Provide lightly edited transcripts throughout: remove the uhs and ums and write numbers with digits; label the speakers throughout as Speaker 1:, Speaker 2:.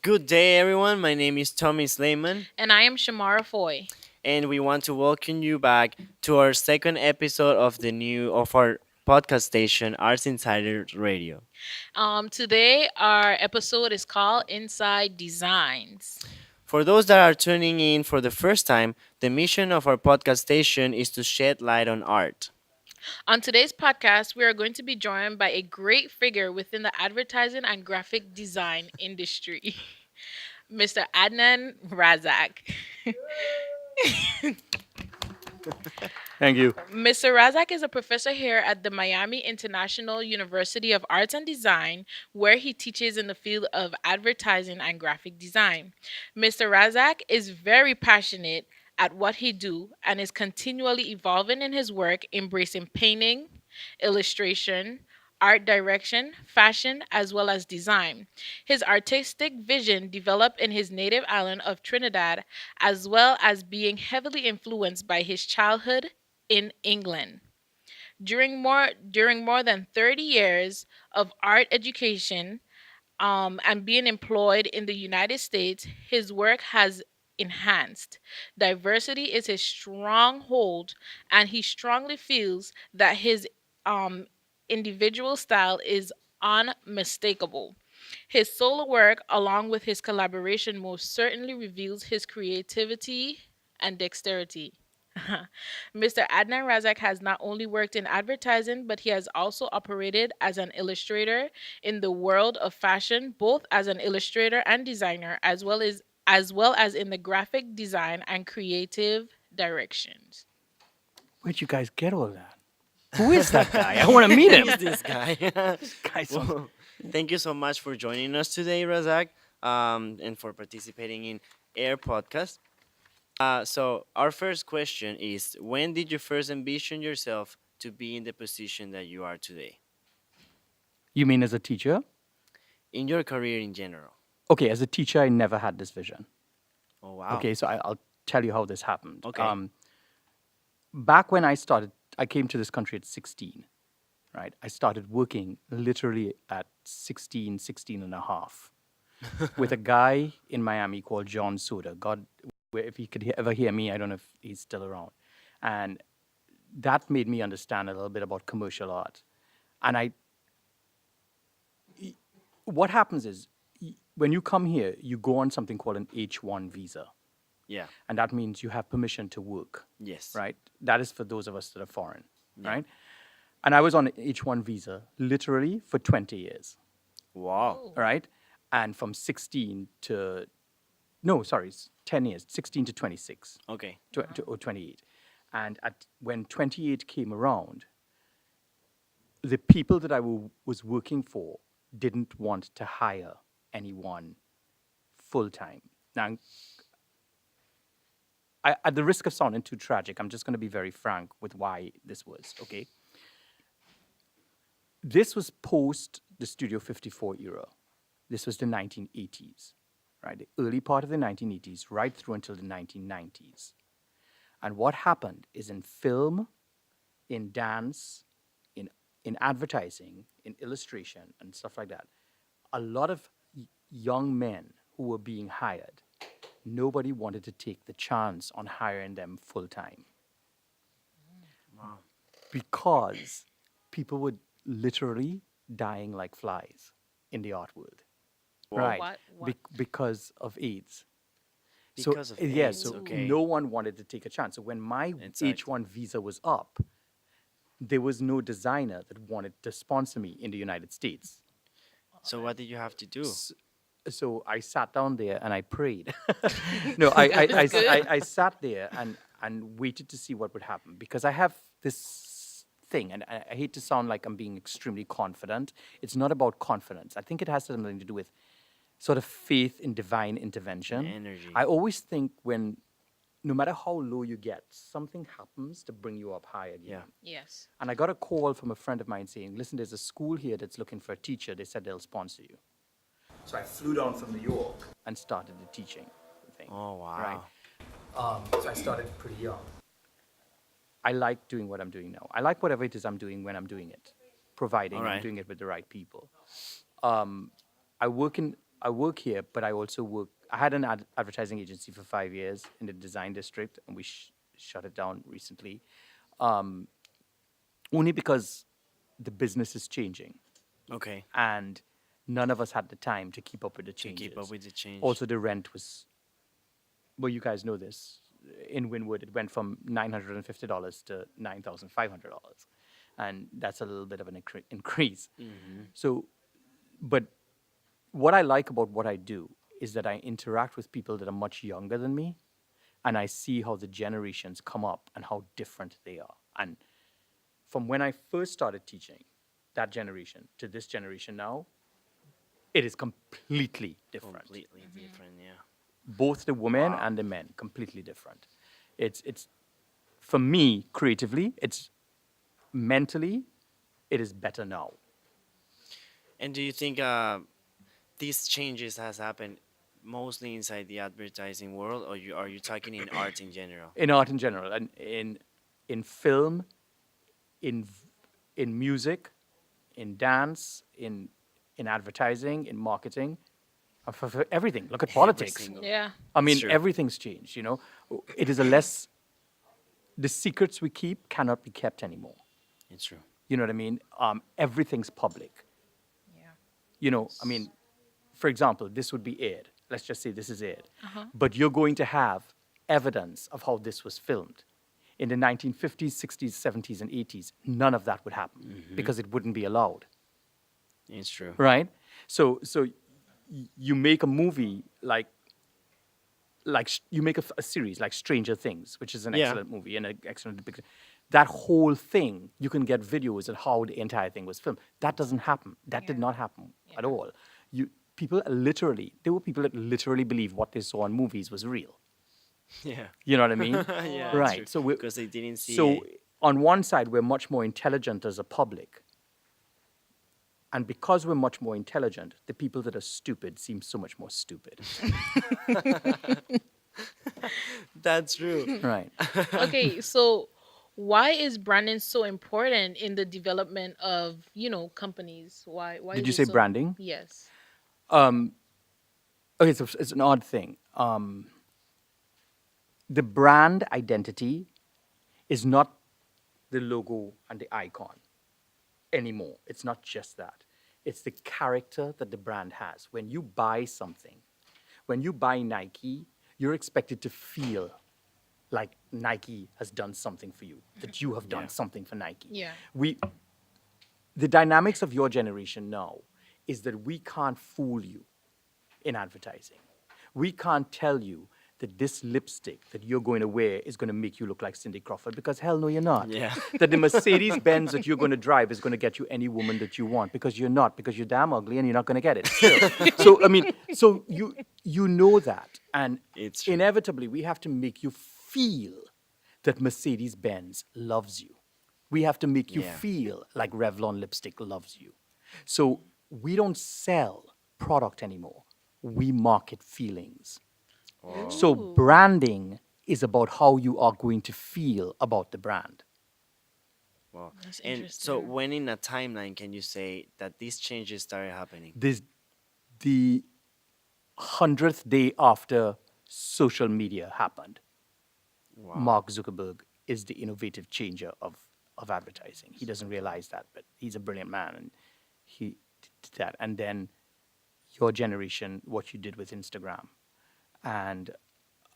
Speaker 1: Good day, everyone. My name is Tommy Slayman,
Speaker 2: And I am Shamara Foy.
Speaker 1: and we want to welcome you back to our second episode of our podcast station, Arts Insider Radio.
Speaker 2: Today, our episode is called Inside Designs.
Speaker 1: For those that are tuning in for the first time, the mission of our podcast station is to shed light on art.
Speaker 2: On today's podcast, we are going to be joined by a great figure within the advertising and graphic design industry, Mr. Adnan Razak.
Speaker 3: Thank you.
Speaker 2: Mr. Razak is a professor here at the Miami International University of Arts and Design, where he teaches in the field of advertising and graphic design. Mr. Razak is very passionate at what he do and is continually evolving in his work, embracing painting, illustration, art direction, fashion, as well as design. His artistic vision developed in his native island of Trinidad, as well as being heavily influenced by his childhood in England. During more than 30 years of art education and being employed in the United States, his work has enhanced. Diversity is his stronghold, and he strongly feels that his um, individual style is unmistakable. His solo work, along with his collaboration, most certainly reveals his creativity and dexterity. Mr. Adnan Razak has not only worked in advertising, but he has also operated as an illustrator in the world of fashion, both as an illustrator and designer, as well as in the graphic design and creative directions.
Speaker 3: Where'd you guys get all that? Who is that guy? I want to meet him.
Speaker 1: Who's this guy?
Speaker 3: This guy sounds.
Speaker 1: Well, thank you so much for joining us today, Razak, and for participating in Air Podcast. So our first question is: when did you first envision yourself to be in the position that you are today
Speaker 3: You mean as a teacher?
Speaker 1: in your career in general?
Speaker 3: Okay, as a teacher, I never had this vision.
Speaker 1: Oh wow.
Speaker 3: Okay, so I'll tell you how this happened.
Speaker 1: Okay.
Speaker 3: Back when I came to this country at 16, right? I started working literally at 16, 16 and a half with a guy in Miami called John Soda. God, if he could ever hear me, I don't know if he's still around. And that made me understand a little bit about commercial art. And what happens is when you come here, you go on something called an H1 visa.
Speaker 1: Yeah.
Speaker 3: And that means you have permission to work,
Speaker 1: Yes.
Speaker 3: right? That is for those of us that are foreign,
Speaker 1: Yeah.
Speaker 3: right? And I was on an H1 visa literally for 20 years,
Speaker 1: Wow.
Speaker 2: Oh.
Speaker 3: right? And from 16 to, no, sorry, 10 years, 16 to 26,
Speaker 1: Okay.
Speaker 3: or 28. And when 28 came around, the people that was working for didn't want to hire anyone full time. Now, at the risk of sounding too tragic, I'm just going to be very frank with why this was, okay? This was post the Studio 54 era. This was the 1980s, right? The early part of the 1980s, right through until the 1990s. And what happened is in film, in dance, in advertising, in illustration, and stuff like that, a lot of young men who were being hired, nobody wanted to take the chance on hiring them full time
Speaker 1: Wow.
Speaker 3: because people were literally dying like flies in the art world,
Speaker 1: Whoa.
Speaker 3: right?
Speaker 2: What?
Speaker 3: Because of AIDS.
Speaker 1: Because of
Speaker 3: yeah,
Speaker 1: AIDS,
Speaker 3: so
Speaker 1: okay.
Speaker 3: no one wanted to take a chance. So when my
Speaker 1: It's like-
Speaker 3: H1 visa was up, there was no designer that wanted to sponsor me in the United States.
Speaker 1: So what did you have to do?
Speaker 3: So I sat down there and I prayed. No, I sat there and waited to see what would happen because I have this thing, and I hate to sound like I'm being extremely confident. It's not about confidence. I think it has something to do with sort of faith in divine intervention.
Speaker 1: Energy.
Speaker 3: I always think no matter how low you get, something happens to bring you up high again.
Speaker 1: Yeah.
Speaker 2: Yes.
Speaker 3: And I got a call from a friend of mine saying, listen, there's a school here that's looking for a teacher. They said they'll sponsor you. So I flew down from New York and started the teaching thing.
Speaker 1: Oh wow.
Speaker 3: Right. So I started pretty young. I like doing what I'm doing now. I like whatever it is I'm doing when I'm doing it, providing
Speaker 1: All right.
Speaker 3: I'm doing it with the right people. I work in I work here, but I also work. I had an advertising agency for 5 years in the design district, and we shut it down recently, um, only because the business is changing,
Speaker 1: Okay.
Speaker 3: and none of us had the time to keep up with the
Speaker 1: To keep up
Speaker 3: changes.
Speaker 1: with the change.
Speaker 3: Also, the rent was, well, you guys know this. In Wynwood, it went from $950 to $9,500, and that's a little bit of an increase. So, but what I like about what I do is that I interact with people that are much younger than me, and I see how the generations come up and how different they are. And from when I first started teaching, that generation to this generation now, it is completely different.
Speaker 1: Completely different, yeah.
Speaker 3: Both the women and the men, completely different. It's for me creatively, it's mentally, it is better now.
Speaker 1: And do you think these changes has happened mostly inside the advertising world, or are you talking in art in general?
Speaker 3: In art in general, and in film, in in music, in dance, in advertising, in marketing, for everything. Look at
Speaker 1: Every
Speaker 3: politics.
Speaker 1: single.
Speaker 2: Yeah.
Speaker 3: I mean,
Speaker 1: true.
Speaker 3: everything's changed. It is a less. The secrets we keep cannot be kept anymore.
Speaker 1: It's true.
Speaker 3: You know what I mean? Everything's public.
Speaker 2: Yeah.
Speaker 3: I mean, for example, this would be aired. Let's just say this is aired.
Speaker 2: Uh-huh.
Speaker 3: But you're going to have evidence of how this was filmed. In the 1950s, 60s, 70s, and 80s, none of that would happen because it wouldn't be allowed,
Speaker 1: It's true.
Speaker 3: right? So you make a movie you make a series like Stranger Things, which is an
Speaker 1: Yeah.
Speaker 3: excellent movie and an excellent depiction. That whole thing, you can get videos of how the entire thing was filmed. That doesn't happen. That did not happen at all. There were people that literally believe what they saw on movies was real.
Speaker 1: Yeah.
Speaker 3: You know what I mean?
Speaker 1: Yeah. It's
Speaker 3: Right.
Speaker 1: true.
Speaker 3: So we
Speaker 1: Because they didn't see
Speaker 3: so
Speaker 1: it.
Speaker 3: on one side we're much more intelligent as a public. And because we're much more intelligent, the people that are stupid seem so much more stupid.
Speaker 1: That's true.
Speaker 3: Right.
Speaker 2: Okay, so why is branding so important in the development of, companies? Why
Speaker 3: Did
Speaker 2: is
Speaker 3: you
Speaker 2: it
Speaker 3: say
Speaker 2: so?
Speaker 3: branding?
Speaker 2: Yes.
Speaker 3: Okay, so it's an odd thing. The brand identity is not the logo and the icon anymore. It's not just that. It's the character that the brand has. When you buy something, when you buy Nike, you're expected to feel like Nike has done something for you, that you have done
Speaker 1: Yeah.
Speaker 3: something for Nike.
Speaker 2: Yeah.
Speaker 3: The dynamics of your generation now is that we can't fool you in advertising. We can't tell you that this lipstick that you're going to wear is going to make you look like Cindy Crawford because hell no, you're not.
Speaker 1: Yeah.
Speaker 3: That the Mercedes Benz that you're going to drive is going to get you any woman that you want because you're not, because you're damn ugly and you're not going to get it. Still. So I mean, so you know that, and
Speaker 1: It's true.
Speaker 3: inevitably we have to make you feel that Mercedes Benz loves you. We have to make you
Speaker 1: Yeah.
Speaker 3: feel like Revlon lipstick loves you. So we don't sell product anymore. We market feelings. So
Speaker 2: Ooh.
Speaker 3: branding is about how you are going to feel about the brand.
Speaker 1: Wow.
Speaker 2: That's
Speaker 1: And so
Speaker 2: interesting.
Speaker 1: when in a timeline can you say that these changes started happening?
Speaker 3: This the 100th day after social media happened.
Speaker 1: Wow.
Speaker 3: Mark Zuckerberg is the innovative changer of advertising. He doesn't realize that, but he's a brilliant man and he did that. And then your generation, what you did with Instagram. And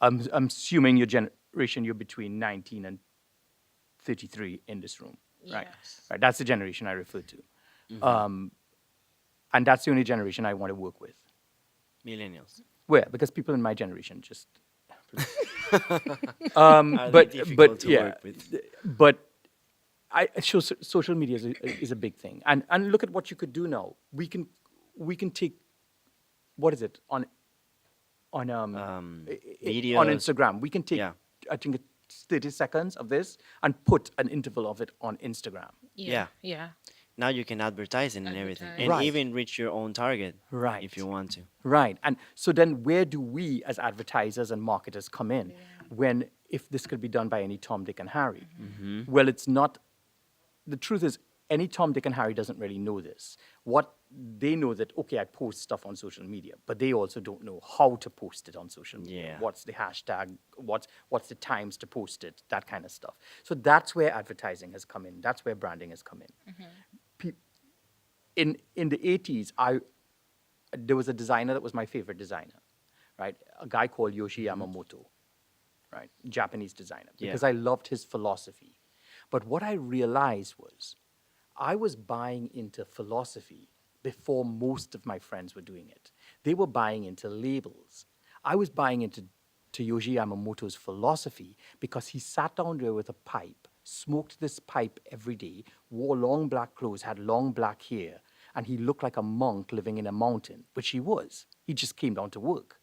Speaker 3: I'm assuming your generation, you're between 19 and 33 in this room, right?
Speaker 2: Yes.
Speaker 3: Right. That's the generation I refer to. And that's the only generation I want to work with.
Speaker 1: Millennials.
Speaker 3: Where? Because people in my generation just.
Speaker 1: Are they difficult to work with?
Speaker 3: But social media is a big thing, and look at what you could do now. We can take, what is it on
Speaker 1: Videos.
Speaker 3: on Instagram. We can take,
Speaker 1: Yeah.
Speaker 3: I think it's 30 seconds of this and put an interval of it on Instagram.
Speaker 1: Yeah.
Speaker 2: Yeah.
Speaker 1: Now you can advertise it and everything,
Speaker 2: Advertise.
Speaker 1: and
Speaker 3: Right.
Speaker 1: even reach your own target,
Speaker 3: Right.
Speaker 1: if you want to.
Speaker 3: Right. And so then where do we as advertisers and marketers come in when if this could be done by any Tom, Dick, and Harry? Well, it's not. The truth is, any Tom, Dick, and Harry doesn't really know this. What they know that, okay, I post stuff on social media, but they also don't know how to post it on social media.
Speaker 1: Yeah.
Speaker 3: What's the hashtag? What's the times to post it? That kind of stuff. So that's where advertising has come in. That's where branding has come in. In the 80s, there was a designer that was my favorite designer, right? A guy called Yoshi Yamamoto, right? Japanese designer,
Speaker 1: Yeah.
Speaker 3: because I loved his philosophy. But what I realized was I was buying into philosophy before most of my friends were doing it. They were buying into labels. I was buying into Yoji Yamamoto's philosophy because he sat down there with a pipe, smoked this pipe every day, wore long black clothes, had long black hair, and he looked like a monk living in a mountain, which he was. He just came down to work.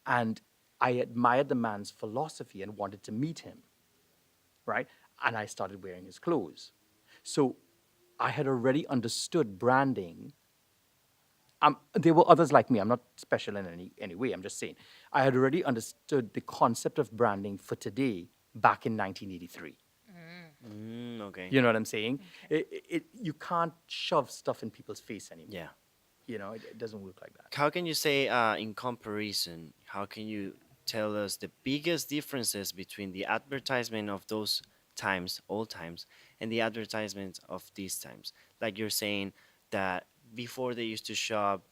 Speaker 3: And I admired the man's philosophy and wanted to meet him, right? And I started wearing his clothes. So I had already understood branding. There were others like me. I'm not special in any way. I'm just saying. I had already understood the concept of branding for today back in 1983.
Speaker 1: Okay.
Speaker 3: You know what I'm saying? You can't shove stuff in people's face anymore.
Speaker 1: Yeah.
Speaker 3: You know, it doesn't work like that.
Speaker 1: How can you say, in comparison, how can you tell us the biggest differences between the advertisement of those times, old times, and the advertisements of these times? Like you're saying that before they used to shop,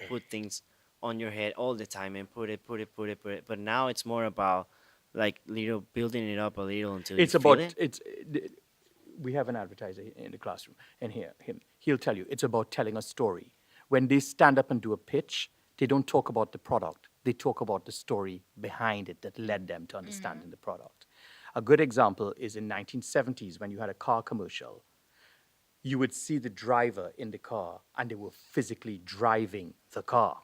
Speaker 1: put things on your head all the time and put it. But now it's more about like little building it up a little until you
Speaker 3: It's
Speaker 1: feel
Speaker 3: about
Speaker 1: it.
Speaker 3: we have an advertiser in the classroom, and he'll tell you it's about telling a story. When they stand up and do a pitch, they don't talk about the product. They talk about the story behind it that led them to understanding the product. A good example is in 1970s when you had a car commercial. You would see the driver in the car, and they were physically driving the car,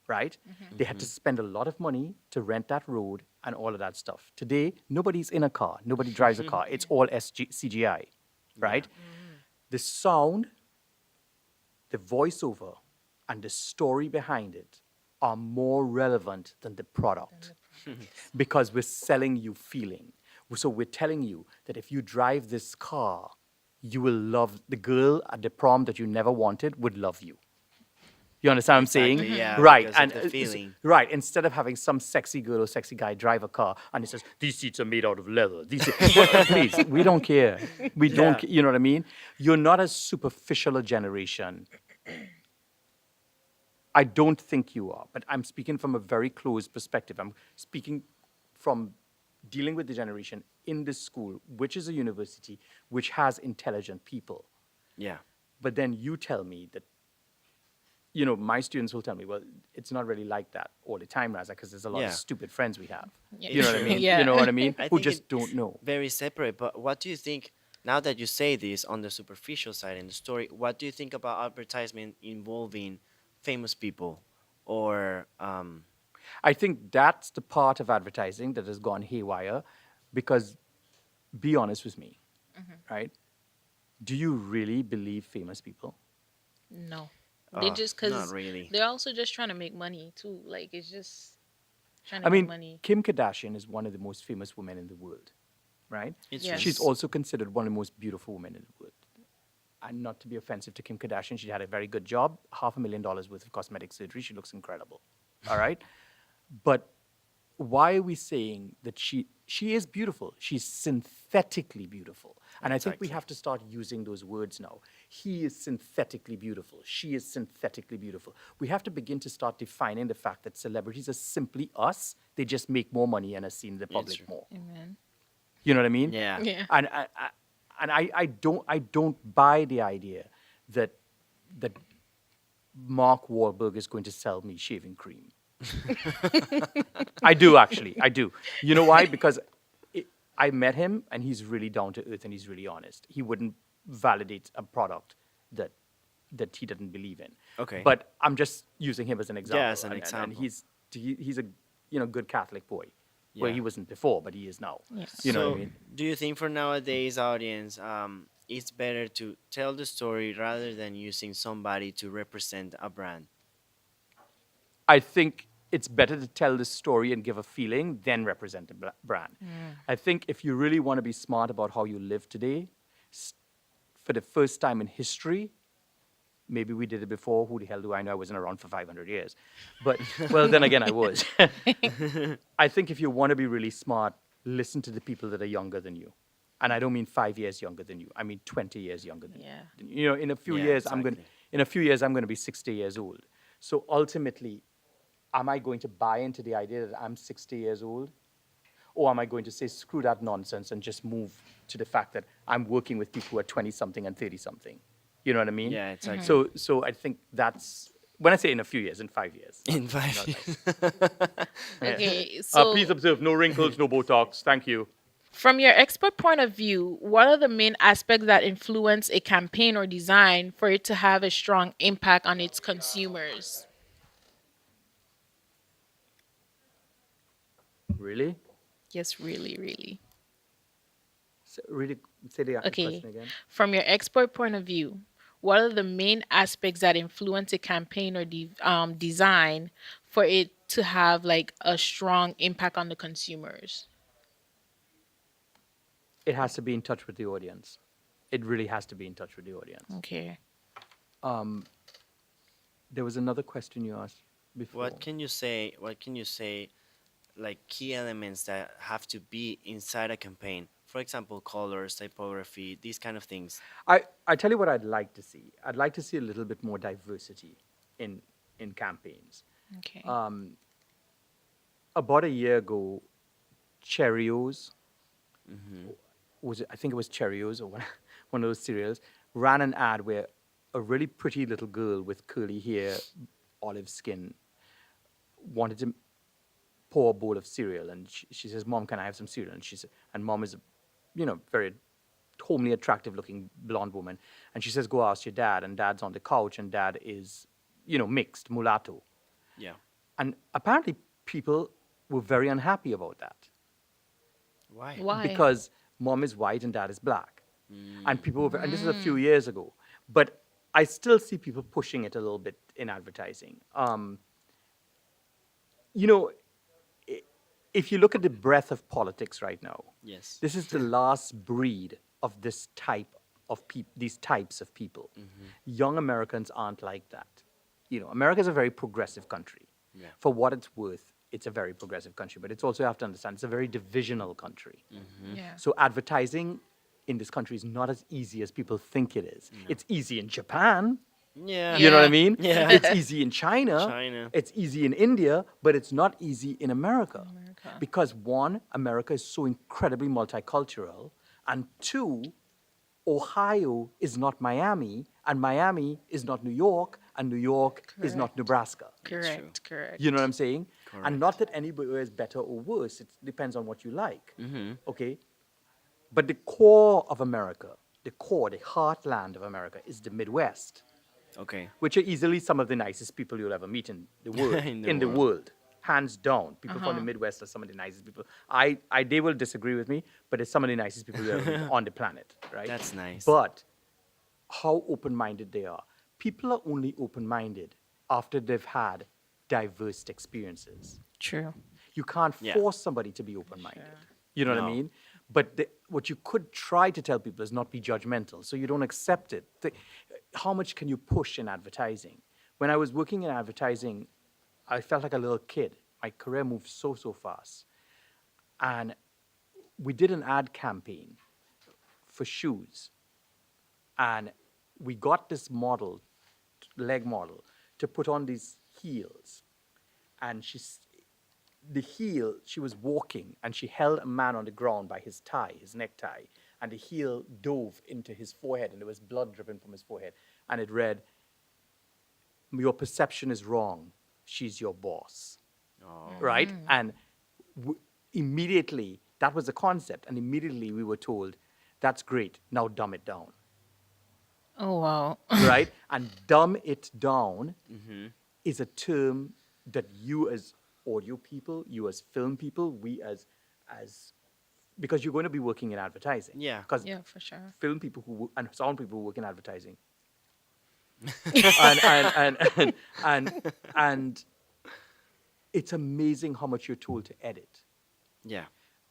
Speaker 3: right? They had to spend a lot of money to rent that road and all of that stuff. Today, nobody's in a car. Nobody drives a car. It's all CGI, right? The sound, the voiceover, and the story behind it are more relevant than the product because we're selling you feeling. So we're telling you that if you drive this car, you will love the girl at the prom that you never wanted would love you. You understand what I'm saying?
Speaker 1: Exactly, yeah,
Speaker 3: Right.
Speaker 1: because of
Speaker 3: And
Speaker 1: the feeling.
Speaker 3: right. Instead of having some sexy girl or sexy guy drive a car and it says, these seats are made out of leather. Please, we don't care. We don't,
Speaker 1: Yeah.
Speaker 3: you know what I mean? You're not as superficial a generation. I don't think you are, but I'm speaking from a very close perspective. I'm speaking from dealing with the generation in this school, which is a university, which has intelligent people.
Speaker 1: Yeah.
Speaker 3: But then you tell me that, my students will tell me, well, it's not really like that all the time, Raza, because there's a lot
Speaker 1: Yeah.
Speaker 3: of stupid friends we have.
Speaker 2: Yeah.
Speaker 3: You know what I mean?
Speaker 2: Yeah.
Speaker 3: You know what I mean?
Speaker 1: I
Speaker 3: Who
Speaker 1: think
Speaker 3: just
Speaker 1: it's
Speaker 3: don't know.
Speaker 1: very separate. But what do you think, now that you say this on the superficial side in the story, what do you think about advertisement involving famous people or
Speaker 3: I think that's the part of advertising that has gone haywire because, be honest with me, right? Do you really believe famous people?
Speaker 2: No. They just
Speaker 1: not
Speaker 2: because
Speaker 1: really?
Speaker 2: they're also just trying to make money too. Like it's just trying to
Speaker 3: I
Speaker 2: make
Speaker 3: mean,
Speaker 2: money.
Speaker 3: Kim Kardashian is one of the most famous women in the world, right?
Speaker 1: It's
Speaker 2: Yes.
Speaker 3: She's also considered one of the most beautiful women in the world. And not to be offensive to Kim Kardashian, she had a very good job, $500,000 worth of cosmetic surgery. She looks incredible. All right? But why are we saying that she is beautiful? She's synthetically beautiful. And I think we
Speaker 1: Exactly.
Speaker 3: have to start using those words now. He is synthetically beautiful. She is synthetically beautiful. We have to begin to start defining the fact that celebrities are simply us. They just make more money and are seen in the
Speaker 1: Yeah, it's
Speaker 3: public
Speaker 1: true.
Speaker 3: more.
Speaker 2: Amen.
Speaker 3: You know what I mean?
Speaker 1: Yeah.
Speaker 2: Yeah.
Speaker 3: And I don't buy the idea that Mark Wahlberg is going to sell me shaving cream. I do actually. I do. You know why? Because I met him and he's really down to earth and he's really honest. He wouldn't validate a product that he didn't believe in.
Speaker 1: Okay.
Speaker 3: But I'm just using him as an example.
Speaker 1: as an
Speaker 3: And
Speaker 1: example.
Speaker 3: he's a good Catholic boy. Well,
Speaker 1: Yeah.
Speaker 3: he wasn't before, but he is now.
Speaker 2: Yes.
Speaker 3: You know
Speaker 1: So,
Speaker 3: what I mean?
Speaker 1: do you think for nowadays audience, it's better to tell the story rather than using somebody to represent a brand?
Speaker 3: I think it's better to tell the story and give a feeling than represent a brand. I think if you really want to be smart about how you live today, for the first time in history, Maybe we did it before. Who the hell do I know? I wasn't around for 500 years. But, well, then again, I was. I think if you want to be really smart, listen to the people that are younger than you. And I don't mean 5 years younger than you. I mean 20 years younger than
Speaker 2: Yeah.
Speaker 3: you. You know, in a few
Speaker 1: Yeah,
Speaker 3: years,
Speaker 1: exactly.
Speaker 3: I'm going to be 60 years old. So ultimately, am I going to buy into the idea that I'm 60 years old? Or am I going to say, screw that nonsense and just move to the fact that I'm working with people who are 20 something and 30 something? You know what I mean?
Speaker 1: Yeah, exactly.
Speaker 3: So I think that's, when I say in a few years, in 5 years.
Speaker 1: In
Speaker 3: Not
Speaker 1: 5 years.
Speaker 3: like, yeah.
Speaker 2: Okay,
Speaker 3: Please
Speaker 2: so
Speaker 3: observe, no wrinkles, no Botox. Thank you.
Speaker 2: from your expert point of view, what are the main aspects that influence a campaign or design for it to have a strong impact on its consumers?
Speaker 3: Really?
Speaker 2: Yes, really, really.
Speaker 3: Really, say the
Speaker 2: Okay,
Speaker 3: question again.
Speaker 2: from your expert point of view, what are the main aspects that influence a campaign or design for it to have like a strong impact on the consumers?
Speaker 3: It has to be in touch with the audience. It really has to be in touch with the audience.
Speaker 2: Okay.
Speaker 3: There was another question you asked before.
Speaker 1: What can you say like key elements that have to be inside a campaign? For example, colors, typography, these kind of things.
Speaker 3: I tell you what I'd like to see. I'd like to see a little bit more diversity in campaigns.
Speaker 2: Okay.
Speaker 3: About a year ago, Cheerios
Speaker 1: Mm-hmm.
Speaker 3: I think it was Cheerios or one of those cereals, ran an ad where a really pretty little girl with curly hair, olive skin, wanted to pour a bowl of cereal, and she says, "Mom, can I have some cereal?" And and Mom is a, very homely, attractive-looking blonde woman, and she says, "Go ask your dad." And Dad's on the couch, and Dad is, mixed mulatto,
Speaker 1: Yeah.
Speaker 3: and apparently people were very unhappy about that
Speaker 1: Why?
Speaker 2: Why?
Speaker 3: because Mom is white and Dad is black, and people were, and this is a few
Speaker 2: Mm.
Speaker 3: years ago, but I still see people pushing it a little bit in advertising. You know, if you look at the breadth of politics right now,
Speaker 1: Yes.
Speaker 3: this is the last breed of this type of these types of people. Young Americans aren't like that. America is a very progressive country.
Speaker 1: Yeah.
Speaker 3: For what it's worth, it's a very progressive country, but it's also, you have to understand, it's a very divisional country.
Speaker 2: Yeah.
Speaker 3: So advertising in this country is not as easy as people think it is. It's easy in Japan,
Speaker 1: Yeah.
Speaker 3: you know what I
Speaker 2: Yeah.
Speaker 3: mean?
Speaker 1: Yeah.
Speaker 3: It's easy in China.
Speaker 1: China.
Speaker 3: It's easy in India, but it's not easy in America.
Speaker 2: America.
Speaker 3: Because one, America is so incredibly multicultural, and two, Ohio is not Miami, and Miami is not New York, and New York is not
Speaker 2: Correct.
Speaker 3: Nebraska.
Speaker 2: Correct. Correct.
Speaker 3: You know what I'm saying?
Speaker 1: Correct.
Speaker 3: And not that anybody is better or worse. It depends on what you like. Okay? But the core of America, the heartland of America, is the Midwest,
Speaker 1: Okay.
Speaker 3: which are easily some of the nicest people you'll ever meet in the world.
Speaker 1: In the world.
Speaker 3: Hands down. People from the Midwest are some of the nicest people. They will disagree with me, but it's some of the nicest people you'll ever meet on the planet, right?
Speaker 1: That's nice.
Speaker 3: But how open-minded they are. People are only open-minded after they've had diverse experiences.
Speaker 2: True.
Speaker 3: You can't
Speaker 1: Yeah.
Speaker 3: force somebody to be open-minded. You know what I
Speaker 1: No.
Speaker 3: mean? But what you could try to tell people is not be judgmental, so you don't accept it. How much can you push in advertising? When I was working in advertising, I felt like a little kid. My career moved so fast. And we did an ad campaign for shoes. And we got this model, leg model, to put on these heels. And the heel, she was walking, and she held a man on the ground by his tie, his necktie, and the heel dove into his forehead, and there was blood dripping from his forehead. And it read, "Your perception is wrong. She's your boss."
Speaker 1: Oh.
Speaker 3: Right? And immediately, that was the concept, and immediately we were told, "That's great, now dumb it down."
Speaker 2: Oh wow.
Speaker 3: Right? And dumb it down is a term that you as audio people, you as film people, we as because you're going to be working in advertising.
Speaker 1: Yeah.
Speaker 3: Because
Speaker 2: Yeah, for sure.
Speaker 3: film people and sound people who work in advertising. and it's amazing how much you're told to edit.
Speaker 1: Yeah.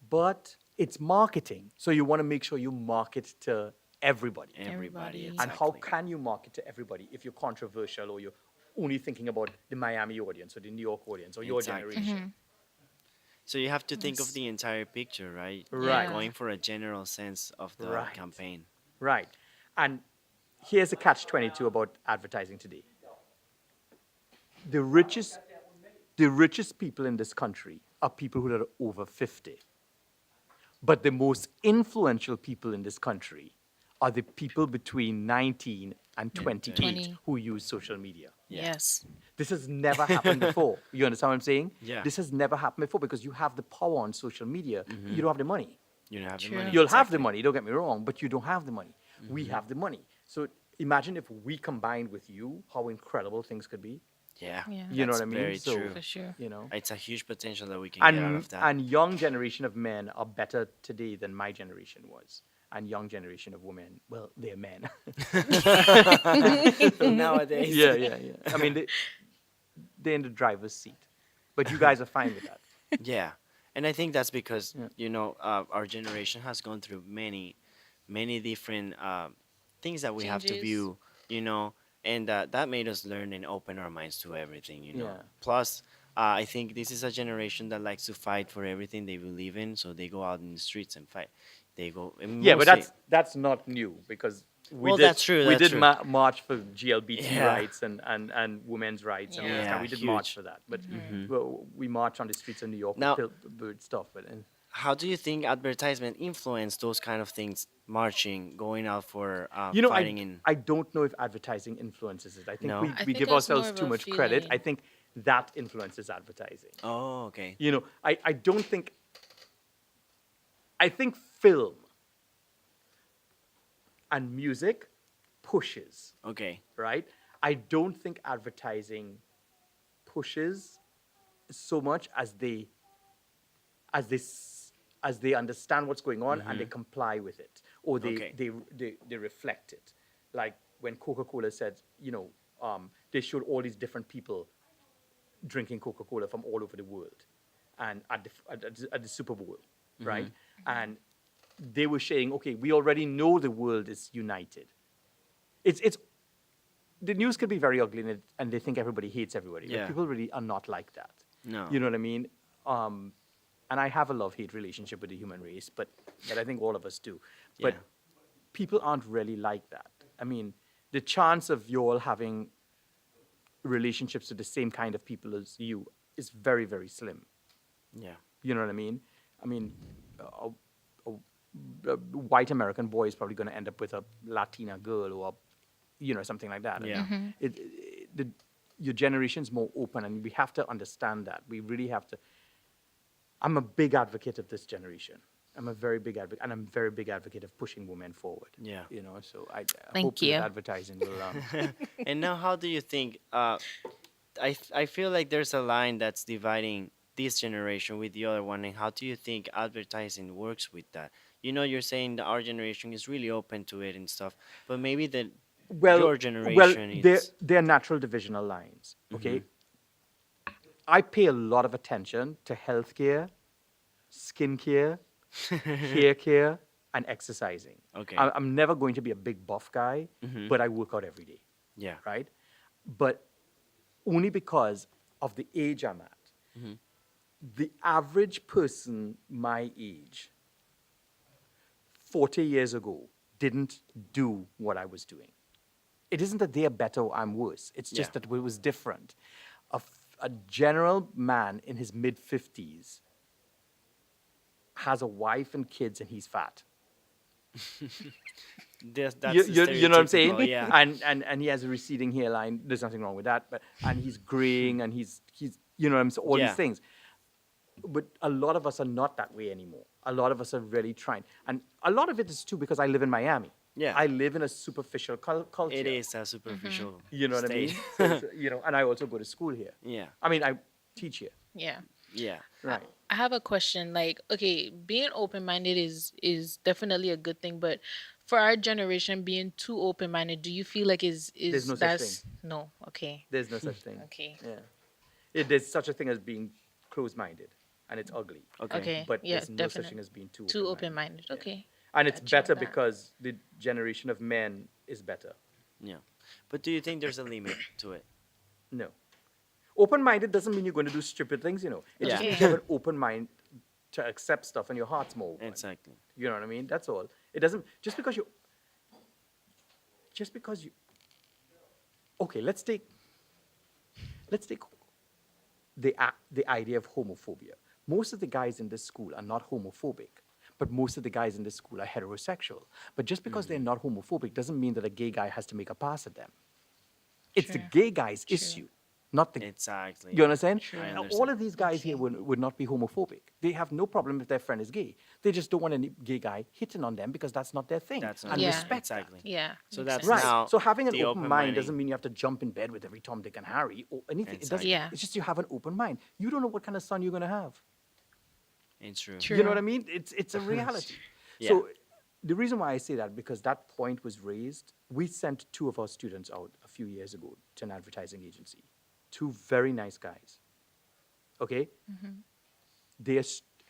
Speaker 3: But it's marketing. So you want to make sure you market to everybody.
Speaker 1: Everybody,
Speaker 2: Everybody.
Speaker 3: And how
Speaker 1: exactly.
Speaker 3: can you market to everybody if you're controversial or you're only thinking about the Miami audience or the New York audience or your
Speaker 1: Exactly.
Speaker 3: generation?
Speaker 1: So you have to think of
Speaker 2: Yes.
Speaker 1: the entire picture, right?
Speaker 3: Right,
Speaker 2: Yeah.
Speaker 1: Going for a general sense of the
Speaker 3: right,
Speaker 1: campaign.
Speaker 3: right. And here's a catch 22 about advertising today. The richest, the richest people in this country are people who are over 50. But the most influential people in this country are the people between 19 and
Speaker 1: And
Speaker 3: 28
Speaker 2: 20.
Speaker 3: who use social media.
Speaker 1: Yeah.
Speaker 2: Yes.
Speaker 3: This has never happened before. You understand what I'm saying?
Speaker 1: Yeah.
Speaker 3: This has never happened before because you have the power on social media, you don't have the money.
Speaker 1: You don't have the
Speaker 2: True.
Speaker 1: money.
Speaker 3: You'll have the
Speaker 1: Exactly.
Speaker 3: money, don't get me wrong, but you don't have the money. We have the money. So imagine if we combined with you, how incredible things could be.
Speaker 1: Yeah.
Speaker 2: Yeah.
Speaker 3: You know
Speaker 1: That's
Speaker 3: what I mean?
Speaker 1: very
Speaker 3: So,
Speaker 1: true.
Speaker 2: For sure.
Speaker 3: you know.
Speaker 1: It's a huge potential that we can get out of that.
Speaker 3: And young generation of men are better today than my generation was. And young generation of women, well, they're men.
Speaker 1: Nowadays.
Speaker 3: Yeah. I mean, they're in the driver's seat. But you guys are fine with that.
Speaker 1: Yeah, and I think that's because
Speaker 3: Yeah.
Speaker 1: our generation has gone through many different things that we have to
Speaker 2: Changes.
Speaker 1: view, and that made us learn and open our minds to everything.
Speaker 3: Yeah.
Speaker 1: Plus, I think this is a generation that likes to fight for everything they believe in, so they go out in the streets and fight. They go and
Speaker 3: Yeah, but
Speaker 1: mostly.
Speaker 3: that's not new because
Speaker 1: Well, that's true.
Speaker 3: we
Speaker 1: That's
Speaker 3: did
Speaker 1: true.
Speaker 3: march for GLBT
Speaker 1: Yeah.
Speaker 3: rights and women's rights and all that
Speaker 2: Yeah.
Speaker 3: stuff.
Speaker 1: Yeah,
Speaker 3: We did
Speaker 1: huge.
Speaker 3: march for that, but we march on the streets of New York
Speaker 1: Now,
Speaker 3: with billboard stuff. But
Speaker 1: how do you think advertisement influence those kind of things? Marching, going out for
Speaker 3: you know,
Speaker 1: fighting in.
Speaker 3: I don't know if advertising influences it. I think
Speaker 1: No?
Speaker 2: I
Speaker 3: we
Speaker 2: think
Speaker 3: give
Speaker 2: that's more
Speaker 3: ourselves
Speaker 2: of
Speaker 3: too
Speaker 2: a
Speaker 3: much credit. I
Speaker 2: feeling.
Speaker 3: think that influences advertising.
Speaker 1: Oh, okay.
Speaker 3: You know, I don't think. I think film and music pushes,
Speaker 1: Okay.
Speaker 3: right? I don't think advertising pushes so much as they understand what's going on and they comply with it or
Speaker 1: Okay.
Speaker 3: they reflect it. Like when Coca-Cola said, they showed all these different people drinking Coca-Cola from all over the world, and at the Super Bowl, right? And they were saying, okay, we already know the world is united. It's the news can be very ugly and they think everybody hates everybody.
Speaker 1: Yeah.
Speaker 3: But people really are not like that.
Speaker 1: No.
Speaker 3: You know what I mean? And I have a love-hate relationship with the human race, but I think all of us do. But
Speaker 1: Yeah.
Speaker 3: people aren't really like that. I mean, the chance of you all having relationships with the same kind of people as you is very, very slim.
Speaker 1: Yeah.
Speaker 3: You know what I mean? I mean, a white American boy is probably going to end up with a Latina girl or, something like that.
Speaker 1: Yeah.
Speaker 3: Your generation's more open, and we have to understand that. We really have to. I'm a big advocate of this generation. I'm a very big advocate, and I'm a very big advocate of pushing women forward.
Speaker 1: Yeah.
Speaker 3: So I
Speaker 2: Thank
Speaker 3: hope
Speaker 2: you.
Speaker 3: that advertising will.
Speaker 1: And now, how do you think? I feel like there's a line that's dividing this generation with the other one, and how do you think advertising works with that? You're saying that our generation is really open to it and stuff, but maybe that your generation is.
Speaker 3: they're natural divisional lines. Okay, I pay a lot of attention to healthcare, skincare, hair care, and exercising.
Speaker 1: Okay.
Speaker 3: I'm never going to be a big buff guy, but I work out every day,
Speaker 1: Yeah.
Speaker 3: right? But only because of the age I'm at. The average person my age, 40 years ago, didn't do what I was doing. It isn't that they're better or I'm worse. It's just
Speaker 1: Yeah.
Speaker 3: that it was different. A general man in his mid 50s has a wife and kids and he's fat.
Speaker 1: That's
Speaker 3: You know what I'm saying?
Speaker 1: stereotypical, Yeah.
Speaker 3: And he has a receding hairline. There's nothing wrong with that. And he's graying and he's all
Speaker 1: Yeah.
Speaker 3: these things. But a lot of us are not that way anymore. A lot of us are really trying. And a lot of it is too because I live in Miami.
Speaker 1: Yeah.
Speaker 3: I live in a superficial culture.
Speaker 1: It is a superficial.
Speaker 3: You know what I mean?
Speaker 1: state.
Speaker 3: So and I also go to school here.
Speaker 1: Yeah.
Speaker 3: I mean, I teach here.
Speaker 2: Yeah.
Speaker 1: Yeah.
Speaker 3: Right.
Speaker 2: I have a question. Like, okay, being open minded is definitely a good thing, but for our generation, being too open minded, do you feel like
Speaker 3: There's
Speaker 2: is
Speaker 3: no such
Speaker 2: that's no? Okay,
Speaker 3: There's no such thing.
Speaker 2: okay,
Speaker 3: Yeah. There's such a thing as being close-minded, and it's ugly.
Speaker 1: Okay.
Speaker 2: okay.
Speaker 3: But
Speaker 2: Yeah,
Speaker 3: there's no such
Speaker 2: definitely.
Speaker 3: thing as being too
Speaker 2: Too
Speaker 3: open-minded.
Speaker 2: open minded. Okay.
Speaker 3: And it's
Speaker 2: Gotcha.
Speaker 3: better
Speaker 2: That.
Speaker 3: because the generation of men is better.
Speaker 1: Yeah. But do you think there's a limit to it?
Speaker 3: No. Open-minded doesn't mean you're going to do stupid things, you know. It just
Speaker 1: Yeah.
Speaker 3: means you
Speaker 2: Okay.
Speaker 3: have an open mind to accept stuff and your heart's more open.
Speaker 1: Exactly.
Speaker 3: You know what I mean? That's all. It doesn't just because you okay, let's take the idea of homophobia. Most of the guys in this school are not homophobic, but most of the guys in this school are heterosexual. But just because they're not homophobic doesn't mean that a gay guy has to make a pass at them. It's the
Speaker 2: True.
Speaker 3: gay guy's
Speaker 2: True.
Speaker 3: issue, not the.
Speaker 1: Exactly.
Speaker 3: You
Speaker 1: Yeah.
Speaker 3: understand?
Speaker 1: I
Speaker 2: True.
Speaker 3: Now, all
Speaker 1: understand.
Speaker 3: of these guys here
Speaker 2: Okay.
Speaker 3: would not be homophobic. They have no problem if their friend is gay. They just don't want any gay guy hitting on them because that's not their thing.
Speaker 1: That's not
Speaker 3: And
Speaker 2: Yeah.
Speaker 3: respect that.
Speaker 1: exactly.
Speaker 2: Yeah.
Speaker 1: So
Speaker 2: Makes
Speaker 1: that's
Speaker 2: sense.
Speaker 3: Right.
Speaker 1: now
Speaker 3: So having an
Speaker 1: the
Speaker 3: open
Speaker 1: open
Speaker 3: mind
Speaker 1: minding.
Speaker 3: doesn't mean you have to jump in bed with every Tom, Dick, and Harry or anything. It doesn't.
Speaker 1: Exactly.
Speaker 2: Yeah.
Speaker 3: It's just you have an open mind. You don't know what kind of son you're going to have.
Speaker 1: It's true.
Speaker 2: True.
Speaker 3: You know what I mean? It's a reality.
Speaker 1: Yeah.
Speaker 3: So the reason why I say that because that point was raised. We sent two of our students out a few years ago to an advertising agency. Two very nice guys. Okay? They are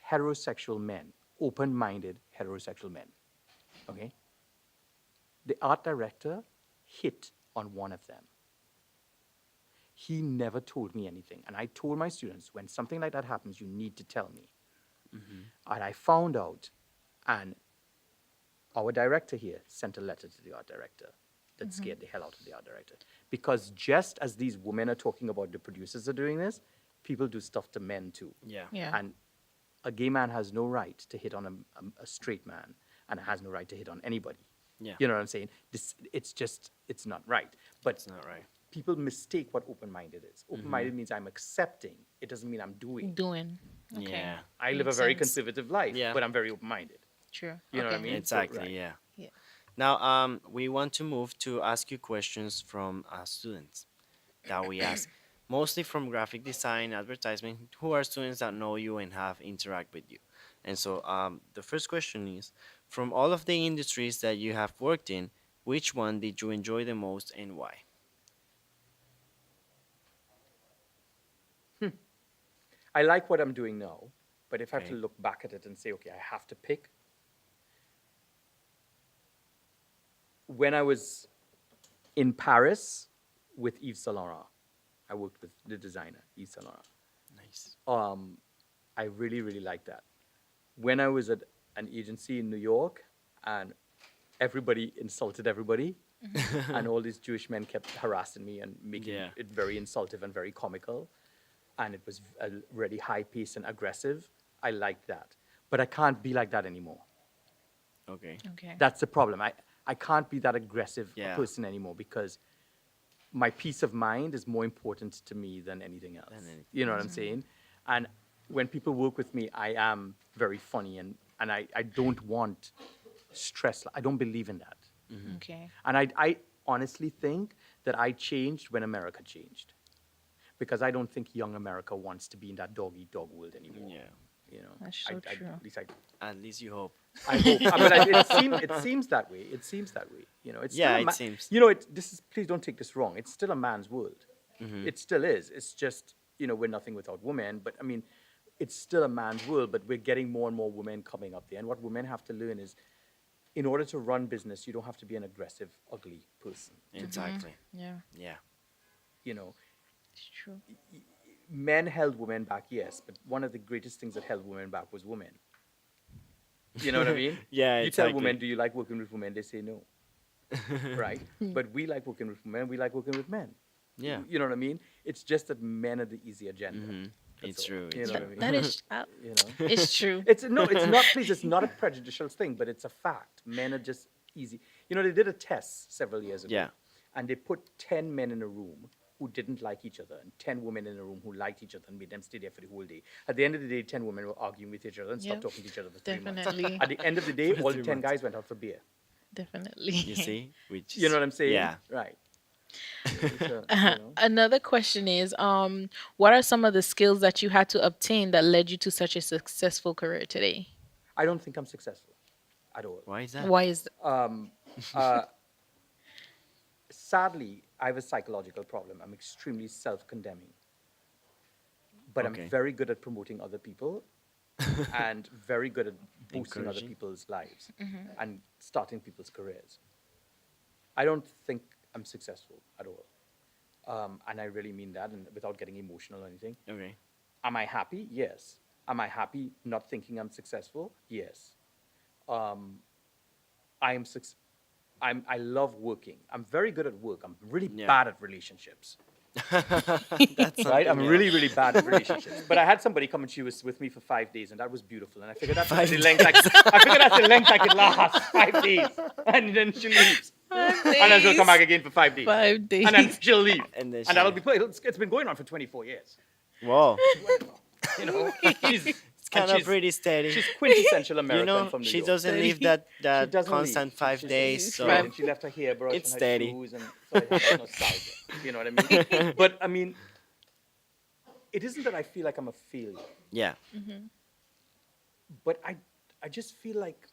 Speaker 3: heterosexual men, open-minded heterosexual men. Okay? The art director hit on one of them. He never told me anything. And I told my students, when something like that happens, you need to tell me. And I found out, and our director here sent a letter to the art director that scared the hell out of the art director. Because just as these women are talking about the producers are doing this, people do stuff to men too.
Speaker 1: Yeah.
Speaker 2: Yeah.
Speaker 3: And a gay man has no right to hit on a straight man, and has no right to hit on anybody.
Speaker 1: Yeah.
Speaker 3: You know what I'm saying? It's not right. But
Speaker 1: It's not right.
Speaker 3: people mistake what open-minded is. Open-minded means I'm accepting. It doesn't mean I'm doing.
Speaker 2: Doing. Okay.
Speaker 1: Yeah.
Speaker 3: I live a
Speaker 2: Makes
Speaker 3: very
Speaker 2: sense.
Speaker 3: conservative life,
Speaker 2: Yeah.
Speaker 3: but I'm very open-minded.
Speaker 2: True.
Speaker 3: You know what I
Speaker 2: Okay.
Speaker 3: mean?
Speaker 1: Exactly.
Speaker 3: Right.
Speaker 1: Yeah.
Speaker 2: Yeah.
Speaker 1: Now, we want to move to ask you questions from students that we ask, mostly from graphic design, advertisement, who are students that know you and have interact with you. And so, the first question is, from all of the industries that you have worked in, which one did you enjoy the most and why?
Speaker 3: I like what I'm doing now, but if I have to
Speaker 1: Okay.
Speaker 3: look back at it and say, okay, I have to pick. When I was in Paris with Yves Saint Laurent, I worked with the designer, Yves Saint Laurent.
Speaker 1: Nice.
Speaker 3: I really, really liked that. When I was at an agency in New York and everybody insulted everybody, and all these Jewish men kept harassing me and making
Speaker 1: Yeah.
Speaker 3: it very insultive and very comical, and it was really high paced and aggressive, I liked that. But I can't be like that anymore.
Speaker 1: Okay.
Speaker 2: Okay.
Speaker 3: That's the problem. I can't be that aggressive a
Speaker 1: Yeah.
Speaker 3: person anymore because my peace of mind is more important to me than anything else.
Speaker 1: anything.
Speaker 3: You know what I'm saying? And when people work with me, I am very funny and I don't want stress. I don't believe in that.
Speaker 2: Okay.
Speaker 3: And I honestly think that I changed when America changed. Because I don't think young America wants to be in that dog-eat-dog world anymore.
Speaker 1: Yeah.
Speaker 3: You know,
Speaker 2: That's so true.
Speaker 3: at least
Speaker 1: At least you hope.
Speaker 3: I hope. I mean, it seems that way. It seems that way. You know, it's
Speaker 1: Yeah,
Speaker 3: still a
Speaker 1: it
Speaker 3: ma-
Speaker 1: seems.
Speaker 3: You know, this is. Please don't take this wrong. It's still a man's world.
Speaker 1: Mm-hmm.
Speaker 3: It still is. It's just we're nothing without women. But I mean, it's still a man's world. But we're getting more and more women coming up there. And what women have to learn is, in order to run business, you don't have to be an aggressive, ugly person.
Speaker 1: Exactly.
Speaker 2: Yeah.
Speaker 1: Yeah.
Speaker 3: You know,
Speaker 2: It's true.
Speaker 3: men held women back, yes, but one of the greatest things that held women back was women. You know what I mean?
Speaker 1: Yeah,
Speaker 3: You tell
Speaker 1: exactly.
Speaker 3: women, do you like working with women? They say no. Right? But we like working with women, we like working with men.
Speaker 1: Yeah.
Speaker 3: You know what I mean? It's just that men are the easy agenda.
Speaker 1: Mhm.
Speaker 3: That's
Speaker 1: It's
Speaker 3: all.
Speaker 1: true,
Speaker 3: You
Speaker 1: it's
Speaker 3: know
Speaker 1: true.
Speaker 3: what I mean?
Speaker 2: That is.
Speaker 3: You know?
Speaker 2: It's true.
Speaker 3: It's not, please, it's not a prejudicial thing, but it's a fact. Men are just easy. You know, they did a test several years ago.
Speaker 1: Yeah.
Speaker 3: And they put 10 men in a room who didn't like each other and 10 women in a room who liked each other and made them stay there for the whole day. At the end of the day, 10 women were arguing with each other and stopped
Speaker 2: Yep.
Speaker 3: talking to each other for 3 months.
Speaker 2: Definitely.
Speaker 3: At the end of the day,
Speaker 1: For
Speaker 3: all
Speaker 1: 3
Speaker 3: 10
Speaker 1: months.
Speaker 3: guys went out for beer.
Speaker 2: Definitely.
Speaker 1: You see? Which
Speaker 3: You know what I'm saying?
Speaker 1: Yeah.
Speaker 3: Right. So, you know.
Speaker 2: Another question is, what are some of the skills that you had to obtain that led you to such a successful career today?
Speaker 3: I don't think I'm successful at all.
Speaker 1: Why is that?
Speaker 2: Why is
Speaker 3: Sadly, I have a psychological problem. I'm extremely self-condemning. But
Speaker 1: Okay.
Speaker 3: I'm very good at promoting other people and very good at boosting other
Speaker 1: Encouraging.
Speaker 3: people's lives and starting people's careers. I don't think I'm successful at all. And I really mean that, and without getting emotional or anything.
Speaker 1: Okay.
Speaker 3: Am I happy? Yes. Am I happy not thinking I'm successful? Yes. Um, I am suc- I love working. I'm very good at work. I'm really
Speaker 1: Yeah.
Speaker 3: bad at relationships.
Speaker 1: That's
Speaker 3: Right? I'm
Speaker 1: something
Speaker 3: really,
Speaker 1: else.
Speaker 3: really bad at relationships. But I had somebody come and she was with me for 5 days, and that was beautiful. And I figured that's
Speaker 1: Five
Speaker 3: the length
Speaker 1: days.
Speaker 3: I figured that's the length I could last. 5 days. And then she leaves.
Speaker 2: Five
Speaker 3: And then she'll come back
Speaker 2: days.
Speaker 3: again for 5 days.
Speaker 2: 5 days.
Speaker 3: And then she'll leave.
Speaker 1: And then
Speaker 3: And
Speaker 1: she
Speaker 3: that'll be
Speaker 1: leaves.
Speaker 3: it's been going on for 24 years.
Speaker 1: Whoa.
Speaker 3: You know? She's
Speaker 1: It's kind of pretty steady.
Speaker 3: she's quintessential
Speaker 1: You
Speaker 3: American
Speaker 1: know,
Speaker 3: from New
Speaker 1: she
Speaker 3: York.
Speaker 1: doesn't leave
Speaker 2: Steady.
Speaker 1: that
Speaker 3: She doesn't
Speaker 1: constant
Speaker 3: leave.
Speaker 1: 5 days.
Speaker 3: She's
Speaker 1: So
Speaker 3: straight, and she left her hairbrush
Speaker 1: it's
Speaker 3: and her
Speaker 1: steady.
Speaker 3: shoes, and so I have that nostalgia. You know what I mean? But I mean, it isn't that I feel like I'm a failure,
Speaker 1: yeah,
Speaker 3: but I just feel like,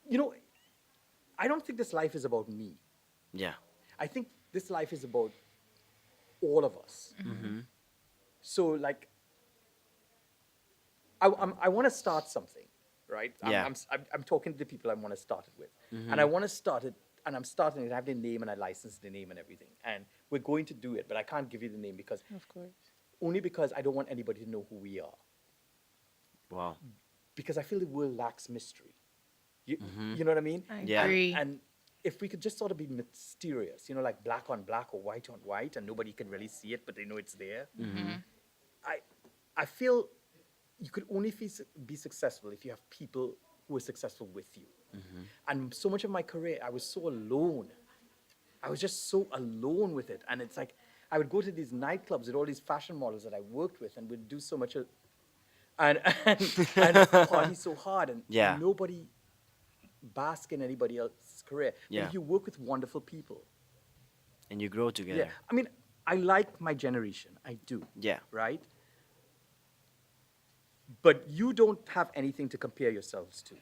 Speaker 3: you know, I don't think this life is about me.
Speaker 1: yeah,
Speaker 3: I think this life is about all of us. So like, I want to start something, right?
Speaker 1: Yeah.
Speaker 3: I'm talking to the people I want to start it with, and I want to start it, and I'm starting it. I have the name and I license the name and everything, and we're going to do it, but I can't give you the name because
Speaker 2: Of course.
Speaker 3: only because I don't want anybody to know who we are,
Speaker 1: wow,
Speaker 3: because I feel the world lacks mystery. You know what I mean?
Speaker 2: I
Speaker 1: Yeah.
Speaker 2: agree.
Speaker 3: And if we could just sort of be mysterious, you know, like black on black or white on white, and nobody can really see it, but they know it's there. I I feel you could only be successful if you have people who are successful with you. And so much of my career, I was so alone. I was just so alone with it. And it's like I would go to these nightclubs with all these fashion models that I worked with, and would do so much and and party so hard, and
Speaker 1: Yeah.
Speaker 3: nobody bask in anybody else's career. But
Speaker 1: Yeah.
Speaker 3: if you work with wonderful people,
Speaker 1: and you grow together.
Speaker 3: yeah, I mean, I like my generation. I do.
Speaker 1: Yeah.
Speaker 3: Right? But you don't have anything to compare yourselves to.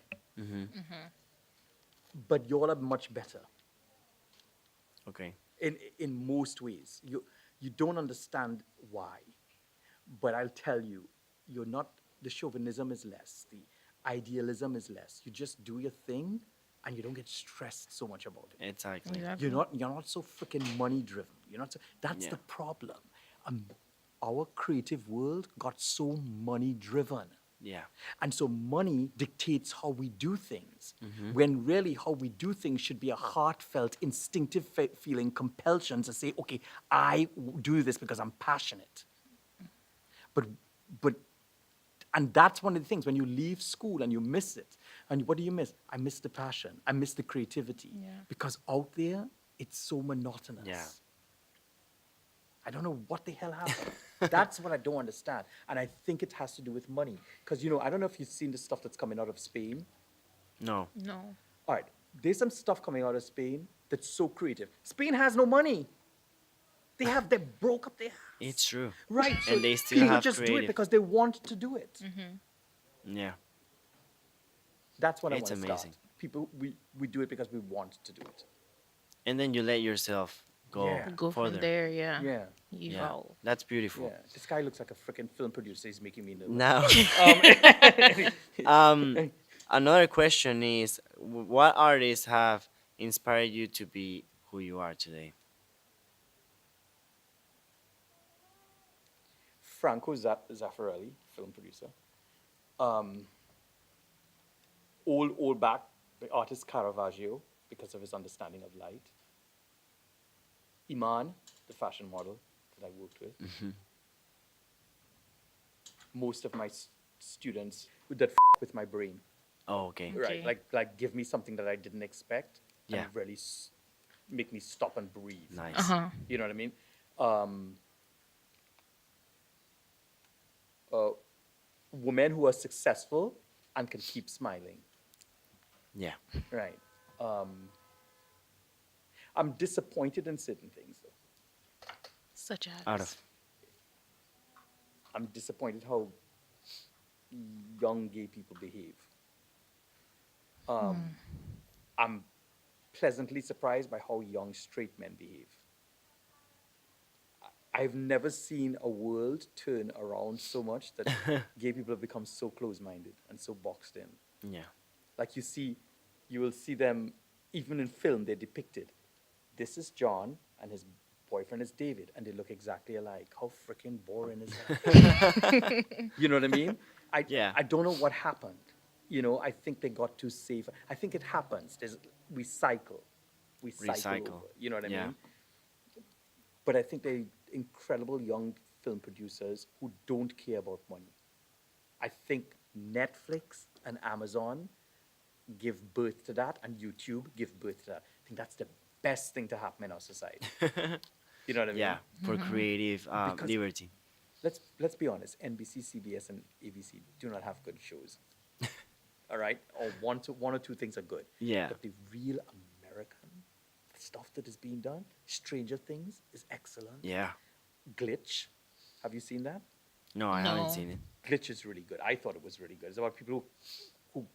Speaker 3: But y'all are much better
Speaker 1: Okay.
Speaker 3: in most ways. You don't understand why. But I'll tell you, you're not, the chauvinism is less, the idealism is less. You just do your thing and you don't get stressed so much about it.
Speaker 1: Exactly.
Speaker 2: Exactly.
Speaker 3: You're not so freaking money driven. You're not so, that's
Speaker 1: Yeah.
Speaker 3: the problem. Our creative world got so money driven.
Speaker 1: Yeah.
Speaker 3: And so money dictates how we do things, when really how we do things should be a heartfelt, instinctive feeling, compulsion to say, okay, do this because I'm passionate. But, but, and that's one of the things when you leave school and you miss it. And what do you miss? I miss the passion. I miss the creativity.
Speaker 2: Yeah.
Speaker 3: Because out there, it's so monotonous.
Speaker 1: Yeah.
Speaker 3: I don't know what the hell happened. That's what I don't understand. And I think it has to do with money. Because, you know, I don't know if you've seen the stuff that's coming out of Spain.
Speaker 1: No.
Speaker 2: No.
Speaker 3: All right, there's some stuff coming out of Spain that's so creative. Spain has no money. They broke up their ass.
Speaker 1: It's true.
Speaker 3: Right. So
Speaker 1: And they still
Speaker 3: people
Speaker 1: have
Speaker 3: just do it
Speaker 1: creative.
Speaker 3: because they want to do it.
Speaker 1: Yeah.
Speaker 3: That's what
Speaker 1: It's
Speaker 3: I want to
Speaker 1: amazing.
Speaker 3: start. People, we do it because we want to do it.
Speaker 1: And then you let yourself go
Speaker 3: Yeah.
Speaker 2: Go
Speaker 1: further.
Speaker 2: from there, yeah.
Speaker 3: Yeah.
Speaker 1: Yeah.
Speaker 2: Evolve.
Speaker 1: That's beautiful.
Speaker 3: Yeah. This guy looks like a freaking film producer. He's making me nervous.
Speaker 1: Now, another question is, what artists have inspired you to be who you are today?
Speaker 3: Franco Zaffarelli, film producer. Um, old back, the artist Caravaggio, because of his understanding of light. Iman, the fashion model that I worked with. Most of my students that with my brain,
Speaker 1: Oh, okay.
Speaker 3: right?
Speaker 2: Okay.
Speaker 3: Like give me something that I didn't expect,
Speaker 1: Yeah.
Speaker 3: and really make me stop and breathe.
Speaker 1: Nice.
Speaker 2: Uh-huh.
Speaker 3: You know what I mean? Women who are successful and can keep smiling.
Speaker 1: Yeah.
Speaker 3: Right. I'm disappointed in certain things, though.
Speaker 2: Such as.
Speaker 1: Out of.
Speaker 3: I'm disappointed how young gay people behave. I'm pleasantly surprised by how young straight men behave. I've never seen a world turn around so much that gay people have become so close-minded and so boxed in.
Speaker 1: Yeah.
Speaker 3: Like you will see them, even in film, they're depicted. This is John and his boyfriend is David, and they look exactly alike. How freaking boring is that? You know what I mean? I,
Speaker 1: Yeah.
Speaker 3: I don't know what happened. I think they got too safe. I think it happens. We cycle. We cycle
Speaker 1: Recycle.
Speaker 3: over. You know what I
Speaker 1: Yeah.
Speaker 3: mean? But I think they incredible young film producers who don't care about money. I think Netflix and Amazon give birth to that, and YouTube give birth to that. I think that's the best thing to happen in our society. You know what I
Speaker 1: Yeah.
Speaker 3: mean?
Speaker 1: For creative
Speaker 3: Because
Speaker 1: liberty.
Speaker 3: let's be honest, NBC, CBS, and ABC do not have good shows. All right, or one or two things are good.
Speaker 1: Yeah.
Speaker 3: But the real American stuff that is being done, Stranger Things is excellent.
Speaker 1: Yeah.
Speaker 3: Glitch, have you seen that?
Speaker 1: No, I haven't
Speaker 2: No.
Speaker 1: seen it.
Speaker 3: Glitch is really good. I thought it was really good. It's about people who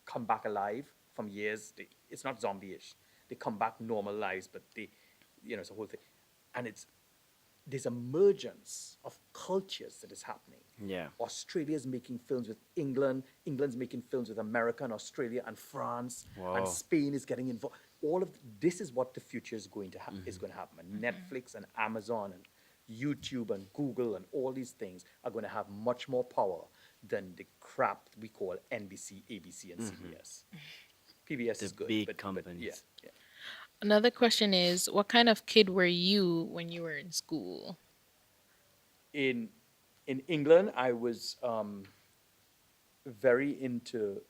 Speaker 3: come back alive from years. It's not zombie-ish. They come back normal lives, but it's a whole thing. And there's a mergence of cultures that is happening.
Speaker 1: Yeah.
Speaker 3: Australia's making films with England. England's making films with America and Australia and France. And
Speaker 1: Whoa.
Speaker 3: Spain is getting involved. All of this is what the future is going to happen. Is going to happen. And Netflix and Amazon and YouTube and Google and all these things are going to have much more power than the crap we call NBC, ABC, and CBS. PBS
Speaker 1: The
Speaker 3: is good,
Speaker 1: big
Speaker 3: but yeah,
Speaker 1: companies.
Speaker 3: yeah.
Speaker 2: Another question is, what kind of kid were you when you were in school?
Speaker 3: In England, I was very into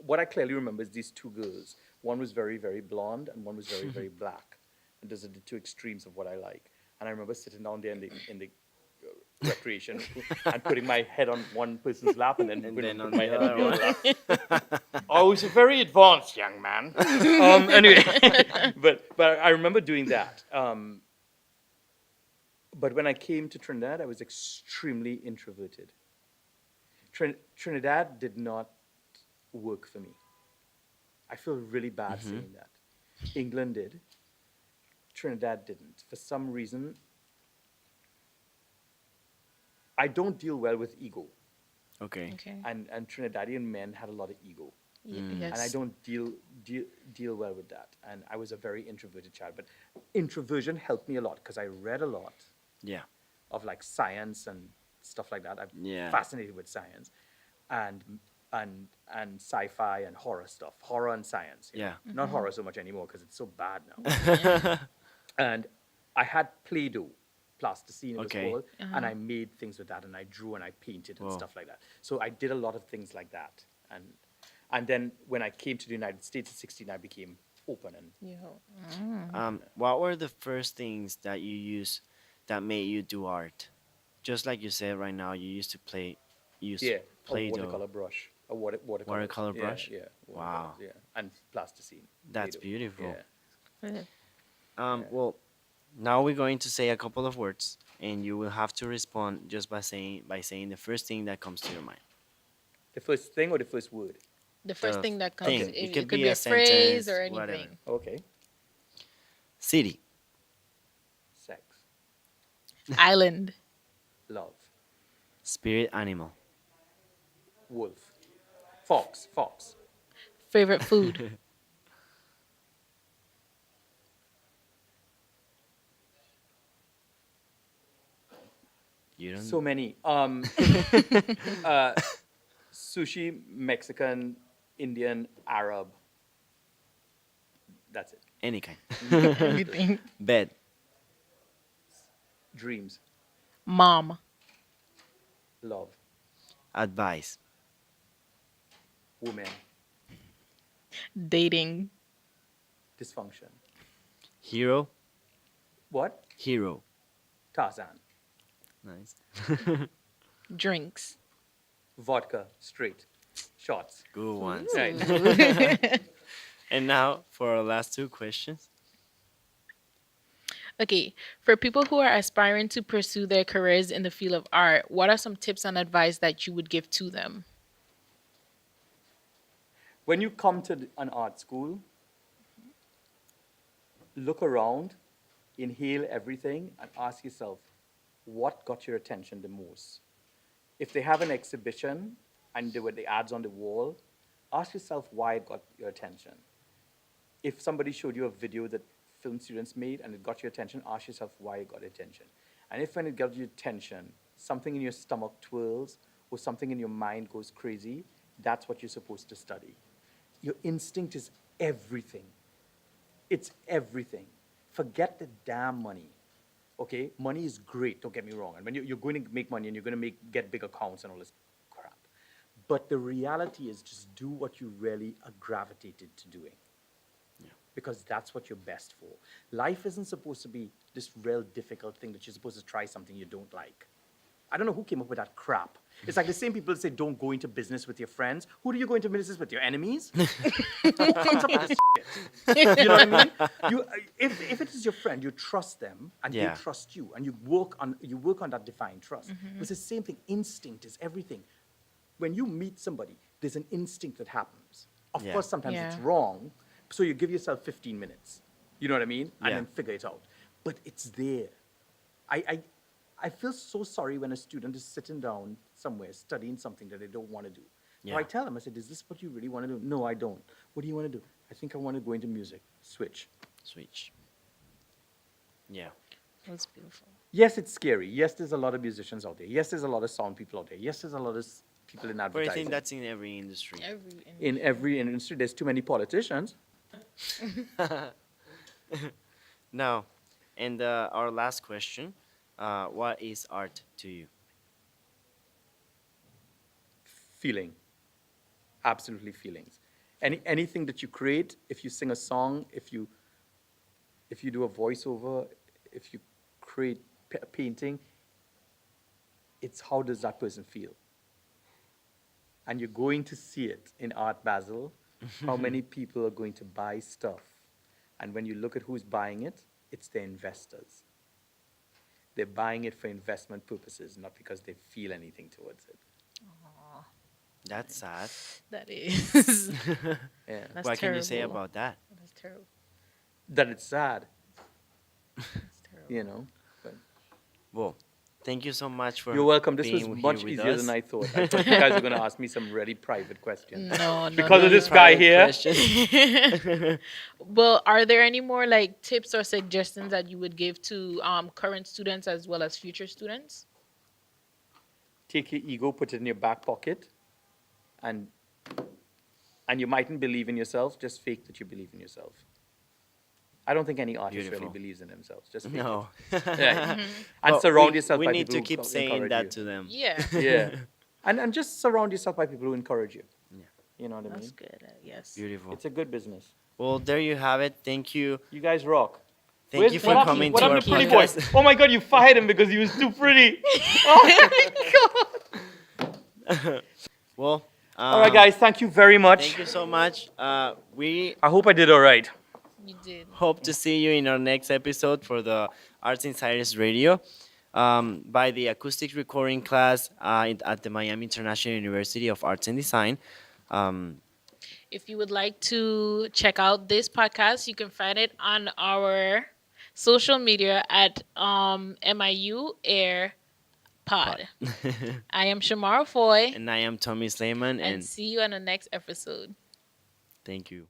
Speaker 3: what I clearly remember is these two girls. One was very, very blonde, and one was very, very black. And those are the two extremes of what I like. And I remember sitting down there in the recreation and putting my head on one person's lap and then,
Speaker 1: And
Speaker 3: putting
Speaker 1: then on
Speaker 3: my
Speaker 1: the
Speaker 3: head on
Speaker 1: other
Speaker 3: the other lap. I was a very advanced young man. Anyway, but I remember doing that. But when I came to Trinidad, I was extremely introverted. Trinidad did not work for me. I feel really bad saying that. England did. Trinidad didn't. For some reason, I don't deal well with ego.
Speaker 1: Okay.
Speaker 2: Okay.
Speaker 3: And Trinidadian men had a lot of ego.
Speaker 2: Yes.
Speaker 3: And I don't deal well with that. And I was a very introverted child. But introversion helped me a lot because I read a lot
Speaker 1: Yeah.
Speaker 3: of like science and stuff like that. I'm
Speaker 1: Yeah.
Speaker 3: fascinated with science and and sci-fi and horror stuff, horror and science.
Speaker 1: Yeah.
Speaker 3: Not horror so much anymore because it's so bad now. And I had Play-Doh, plasticine it was
Speaker 1: Okay.
Speaker 3: called, and I made things with that, and I drew and I painted and
Speaker 1: Whoa.
Speaker 3: stuff like that. So I did a lot of things like that, and then when I came to the United States at 16, I became open and
Speaker 1: What were the first things that you used that made you do art? Just like you said right now, you used to use
Speaker 3: yeah, a
Speaker 1: Play-Doh.
Speaker 3: watercolor brush, a watercolor
Speaker 1: Watercolor brush?
Speaker 3: yeah,
Speaker 1: Wow.
Speaker 3: yeah, and plasticine.
Speaker 1: That's
Speaker 3: Play-Doh.
Speaker 1: beautiful.
Speaker 3: Yeah.
Speaker 1: Well, now we're going to say a couple of words, and you will have to respond just by saying the first thing that comes to your mind.
Speaker 3: The first thing or the first word?
Speaker 2: The first
Speaker 1: The
Speaker 2: thing that comes.
Speaker 1: thing.
Speaker 2: It,
Speaker 1: It could
Speaker 2: it could
Speaker 1: be
Speaker 2: be
Speaker 1: a
Speaker 2: a phrase
Speaker 1: sentence,
Speaker 2: or
Speaker 1: whatever.
Speaker 2: anything.
Speaker 3: Okay.
Speaker 1: City,
Speaker 3: Sex,
Speaker 2: Island.
Speaker 3: love,
Speaker 1: spirit animal,
Speaker 3: wolf, fox,
Speaker 2: Favorite food.
Speaker 1: you don't.
Speaker 3: so many. Sushi, Mexican, Indian, Arab. That's it.
Speaker 1: Any kind.
Speaker 2: Anything.
Speaker 1: Bed,
Speaker 3: Dreams,
Speaker 2: Mom.
Speaker 3: love,
Speaker 1: advice,
Speaker 3: women,
Speaker 2: Dating.
Speaker 3: dysfunction.
Speaker 1: hero,
Speaker 3: What?
Speaker 1: hero.
Speaker 3: Tarzan,
Speaker 1: Nice.
Speaker 2: Drinks.
Speaker 3: vodka, straight, shots.
Speaker 1: Good ones.
Speaker 3: Right.
Speaker 1: And now for our last two questions.
Speaker 2: Okay, for people who are aspiring to pursue their careers in the field of art, what are some tips and advice that you would give to them?
Speaker 3: When you come to an art school, look around Inhale everything and ask yourself, what got your attention the most? If they have an exhibition and there were the ads on the wall, ask yourself why it got your attention. If somebody showed you a video that film students made and it got your attention, ask yourself why it got attention. And if when it got your attention, something in your stomach twirls or something in your mind goes crazy, that's what you're supposed to study. Your instinct is everything. It's everything. Forget the damn money. Okay? Money is great, don't get me wrong. And when you're going to make money and you're going to get big accounts and all this crap. But the reality is just do what you really are gravitated to doing. Because that's what you're best for. Life isn't supposed to be this real difficult thing that you're supposed to try something you don't like. I don't know who came up with that crap. It's like the same people that say don't go into business with your friends. Who do you go into business with? Your enemies? Who comes up with this shit? You know what I mean? If it is your friend, you trust them and they trust you, and you work on that defined trust. It's the same thing. Instinct is everything. When you meet somebody, there's an instinct that happens. Of course, sometimes it's wrong. So you give yourself 15 minutes. You know what I mean? And then figure it out. But it's there. I feel so sorry when a student is sitting down somewhere studying something that they don't want to do. Yeah. So I tell them, I said, is this what you really want to do? No, I don't. What do you want to do? I think I want to go into music. Switch.
Speaker 1: Yeah.
Speaker 2: That's beautiful.
Speaker 3: Yes, it's scary. Yes, there's a lot of musicians out there. Yes, there's a lot of sound people out there. Yes, there's a lot of people in
Speaker 1: But I
Speaker 3: advertising.
Speaker 1: think that's in every industry.
Speaker 3: In every industry, there's too many politicians.
Speaker 1: Now, and our last question, what is art to you?
Speaker 3: Feeling. Absolutely feelings. Anything that you create, if you sing a song, if you do a voiceover, if you create a painting, it's how does that person feel? And you're going to see it in Art Basel, how many people are going to buy stuff. And when you look at who's buying it, it's the investors. They're buying it for investment purposes, not because they feel anything towards it.
Speaker 1: That's sad.
Speaker 2: That is.
Speaker 3: Yeah.
Speaker 2: That's
Speaker 1: What can you say
Speaker 2: terrible.
Speaker 1: about that?
Speaker 2: That's terrible.
Speaker 3: That it's sad,
Speaker 2: That's terrible.
Speaker 3: you know. But
Speaker 1: Well, thank you so much for
Speaker 3: you're welcome. This was
Speaker 1: being here
Speaker 3: much
Speaker 1: with
Speaker 3: easier
Speaker 1: us.
Speaker 3: than I thought. I thought you guys were going to ask me some really private questions.
Speaker 2: No,
Speaker 3: Because of this guy here.
Speaker 2: Well, are there any more like tips or suggestions that you would give to current students as well as future students?
Speaker 3: Take your ego, put it in your back pocket, and you mightn't believe in yourself, just fake that you believe in yourself. I don't think any artist really
Speaker 1: Beautiful.
Speaker 3: believes in themselves. Just fake
Speaker 1: No.
Speaker 3: it. Yeah. And
Speaker 1: Well,
Speaker 3: surround yourself
Speaker 1: we
Speaker 3: by
Speaker 1: need
Speaker 3: people
Speaker 1: to
Speaker 3: who
Speaker 1: keep saying
Speaker 3: encourage
Speaker 1: that
Speaker 3: you.
Speaker 1: to them.
Speaker 2: Yeah,
Speaker 3: Yeah. And just surround yourself by people who encourage you.
Speaker 1: Yeah.
Speaker 3: You know what I
Speaker 2: that's
Speaker 3: mean?
Speaker 2: good. Yes.
Speaker 1: Beautiful.
Speaker 3: It's a good business.
Speaker 1: Well, there you have it. Thank you.
Speaker 3: You guys rock.
Speaker 1: Thank you for
Speaker 3: what
Speaker 1: coming
Speaker 3: what
Speaker 1: to our
Speaker 3: happened to pretty boy?
Speaker 1: podcast.
Speaker 3: Oh my God, you fired him because he was too pretty. Oh my God.
Speaker 1: Well,
Speaker 3: All right, guys, thank you very much.
Speaker 1: thank you so much. We
Speaker 3: I hope I did all right.
Speaker 2: You did.
Speaker 1: hope to see you in our next episode for the Arts Insiders Radio by the acoustic recording class at the Miami International University of Arts and Design.
Speaker 2: If you would like to check out this podcast, you can find it on our social media at MIU Air Pod. I am Shamara Foy,
Speaker 1: And I am Tommy Slayman,
Speaker 2: and
Speaker 1: and
Speaker 2: see you on the next episode.
Speaker 1: thank you.